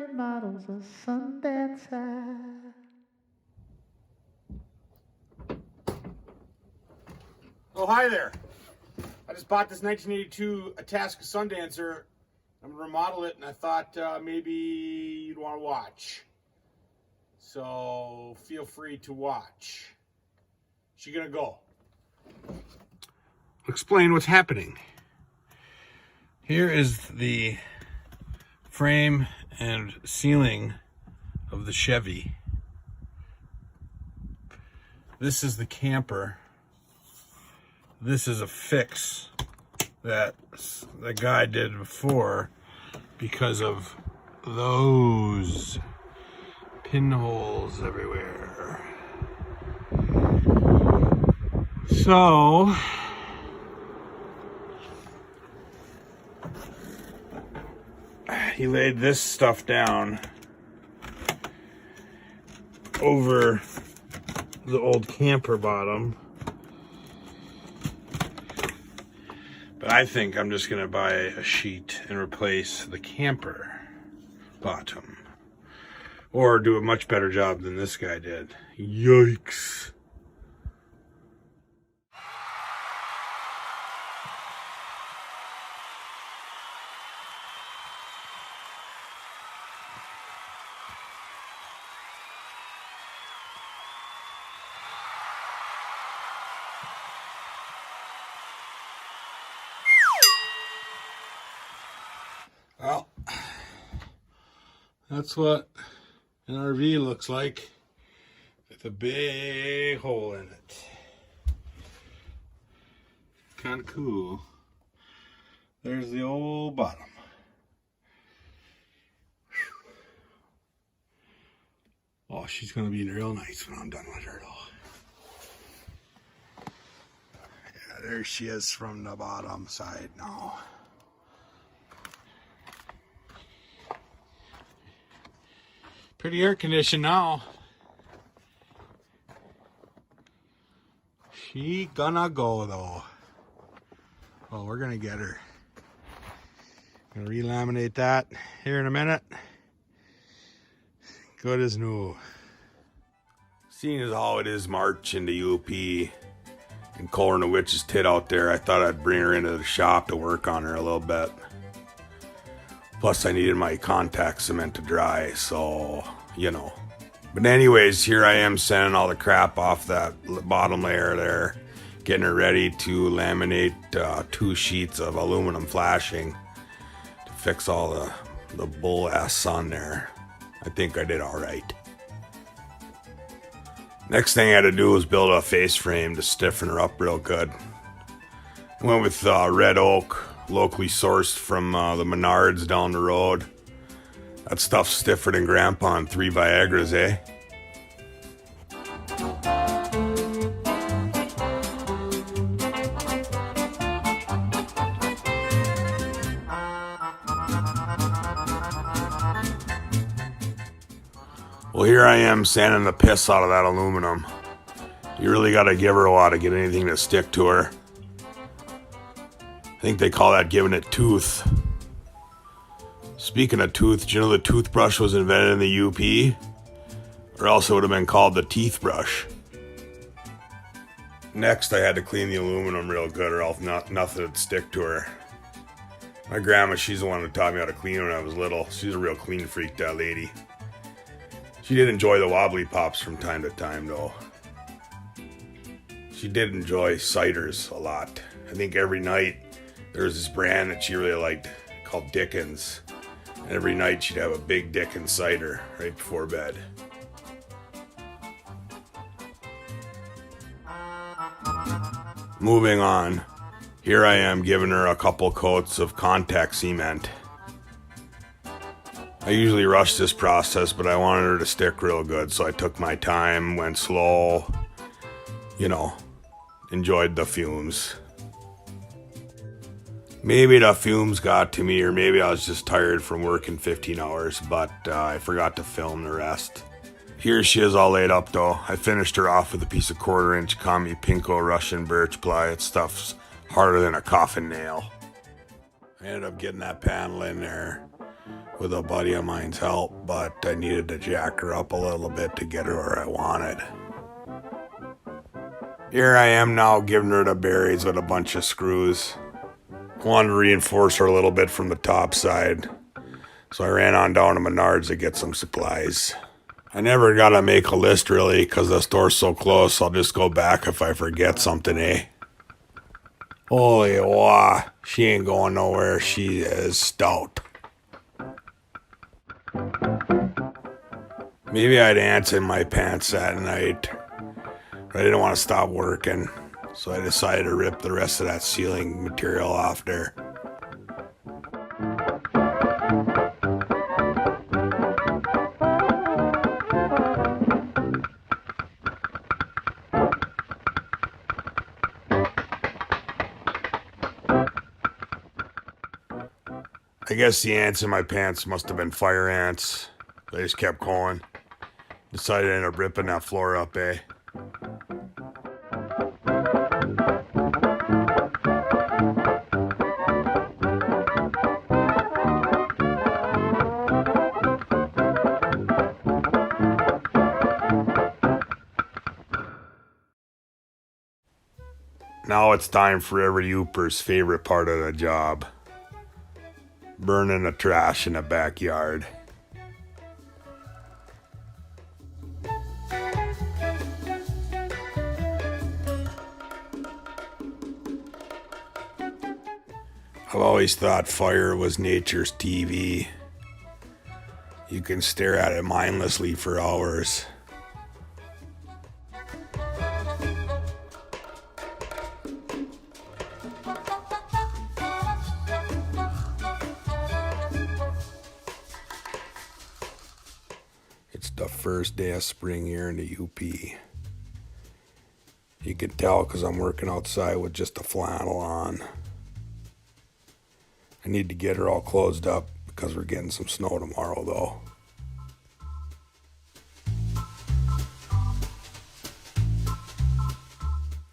Remodels a Sundancer. Oh, hi there. I just bought this 1982 Itasca Sundancer. I'm going to remodel it, and I thought maybe you'd want to watch. So feel free to watch. She's going to go. Explain what's happening. Here is the frame and ceiling of the Chevy. This is the camper. This is a fix that the guy did before because of those pinholes everywhere. So he laid this stuff down over the old camper bottom. But I think I'm just going to buy a sheet and replace the camper bottom. Or do a much better job than this guy did. Yikes. Well, that's what an RV looks like with a big hole in it. Kind of cool. There's the old bottom. Oh, she's going to be real nice when I'm done with her, though. Yeah, there she is from the bottom side now. Pretty air conditioned now. She gonna go though. Well, we're gonna get her. Gonna relaminate that here in a minute. Good as new. Seeing as how it is March in the UP and cold the witch's tit out there, I thought I'd bring her into the shop to work on her a little bit. Plus, I needed my contact cement to dry, so, you know. But anyways, here I am sanding all the crap off that bottom layer there, getting her ready to laminate 2 sheets of aluminum flashing to fix all the bull-ass on there. I think I did all right. Next thing I had to do was build a face frame to stiffen her up real good. I went with red oak. Locally sourced from the Menards down the road. That stuff's stiffer than Grandpa on 3 Viagras, eh? Well, here I am sanding the piss out of that aluminum. You really gotta give her a while to get anything to stick to her. I think they call that giving it tooth. Speaking of tooth, do you know the toothbrush was invented in the UP? Or else it would have been called the teeth brush. Next, I had to clean the aluminum real good or else nothing would stick to her. My grandma, she's the one that taught me how to clean when I was little. She's a real clean freak, that lady. She did enjoy the wobbly pops from time to time, though. She did enjoy ciders a lot. I think every night, there was this brand that she really liked called Dickens. And every night she'd have a big Dickens cider right before bed. Moving on. Here I am giving her a couple coats of contact cement. I usually rush this process, but I wanted her to stick real good, so I took my time, went slow, you know, enjoyed the fumes. Maybe the fumes got to me, or maybe I was just tired from working 15 hours, but I forgot to film the rest. Here she is all laid up though. I finished her off with a piece of 1/4-inch Kami Pinko Russian birch ply. It stuff's harder than a coffin nail. I ended up getting that panel in there with a buddy of mine's help, but I needed to jack her up a little bit to get her where I wanted. Here I am now giving her the berries with a bunch of screws. Wanted to reinforce her a little bit from the top side, so I ran on down to Menards to get some supplies. I never gotta make a list really, cause the store's so close. I'll just go back if I forget something, eh? Holy wah, she ain't going nowhere. She is stout. Maybe I'd ants in my pants that night, but I didn't want to stop working, so I decided to rip the rest of that ceiling material off there. I guess the ants in my pants must have been fire ants. They just kept going. Decided to end up ripping that floor up, eh? Now it's time for every Yooper's favorite part of the job. Burning the trash in the backyard. I've always thought fire was nature's TV. You can stare at it mindlessly for hours. It's the first day of spring here in the UP. You can tell because I'm working outside with just a flannel on. I need to get her all closed up because we're getting some snow tomorrow though.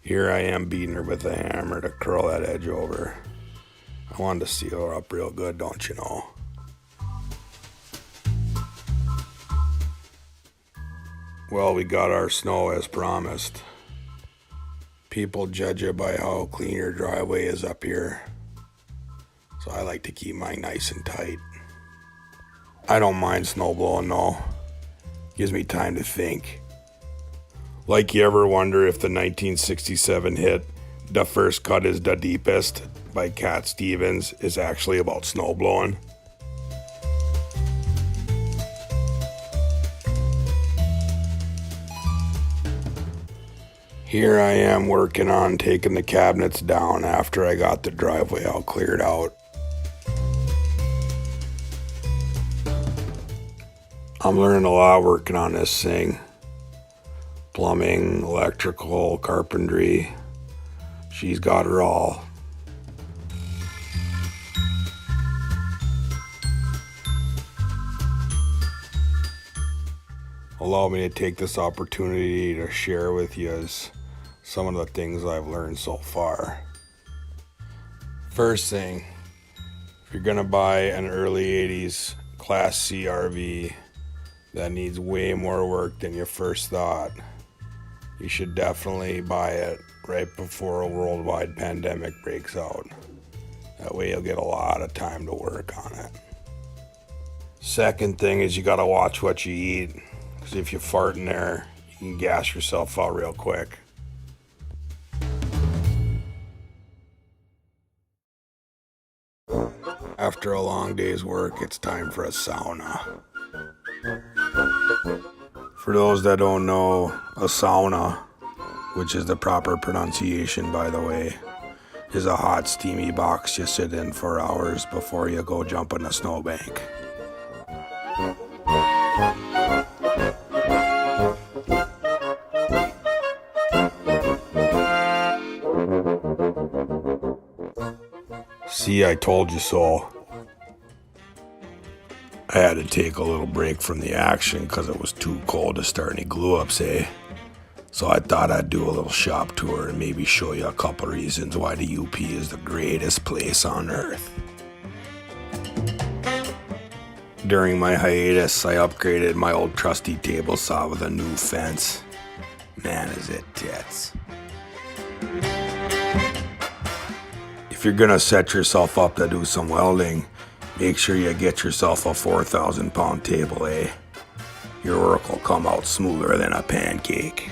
Here I am beating her with a hammer to curl that edge over. I wanted to seal her up real good, don't you know? Well, we got our snow as promised. People judge it by how clean your driveway is up here. So I like to keep mine nice and tight. I don't mind snow blowing though. Gives me time to think. Like you ever wonder if the 1967 hit "The First Cut is the Deepest" by Cat Stevens is actually about snow blowing? Here I am working on taking the cabinets down after I got the driveway all cleared out. I'm learning a lot working on this thing. Plumbing, electrical, carpentry. She's got her all. Allow me to take this opportunity to share with you some of the things I've learned so far. First thing, if you're gonna buy an early 80s Class C RV that needs way more work than you first thought, you should definitely buy it right before a worldwide pandemic breaks out. That way you'll get a lot of time to work on it. Second thing is you gotta watch what you eat, because if you fart in there, you can gas yourself out real quick. After a long day's work, it's time for a sauna. For those that don't know, a sauna, which is the proper pronunciation by the way, is a hot steamy box you sit in for hours before you go jump in a snowbank. See, I told you so. I had to take a little break from the action because it was too cold to start any glue-ups, eh? So I thought I'd do a little shop tour and maybe show you a couple reasons why the UP is the greatest place on earth. During my hiatus, I upgraded my old trusty table saw with a new fence. Man, is it tits. If you're gonna set yourself up to do some welding, make sure you get yourself a 4,000 pound table, eh? Your work will come out smoother than a pancake.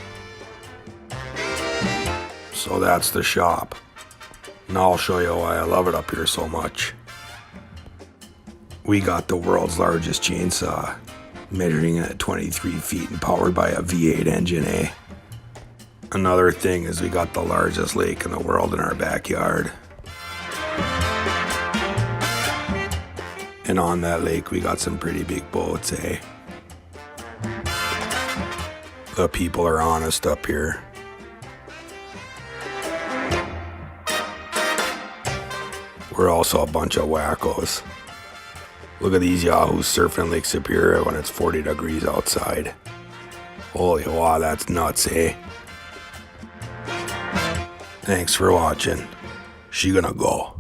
So that's the shop. Now I'll show you why I love it up here so much. We got the world's largest chainsaw, measuring at 23 feet and powered by a V8 engine, eh? Another thing is we got the largest lake in the world in our backyard. And on that lake we got some pretty big boats, eh? The people are honest up here. We're also a bunch of wackos. Look at these yahoos surfing Lake Superior when it's 40 degrees outside. Holy wow, that's nuts, eh? Thanks for watching. She gonna go.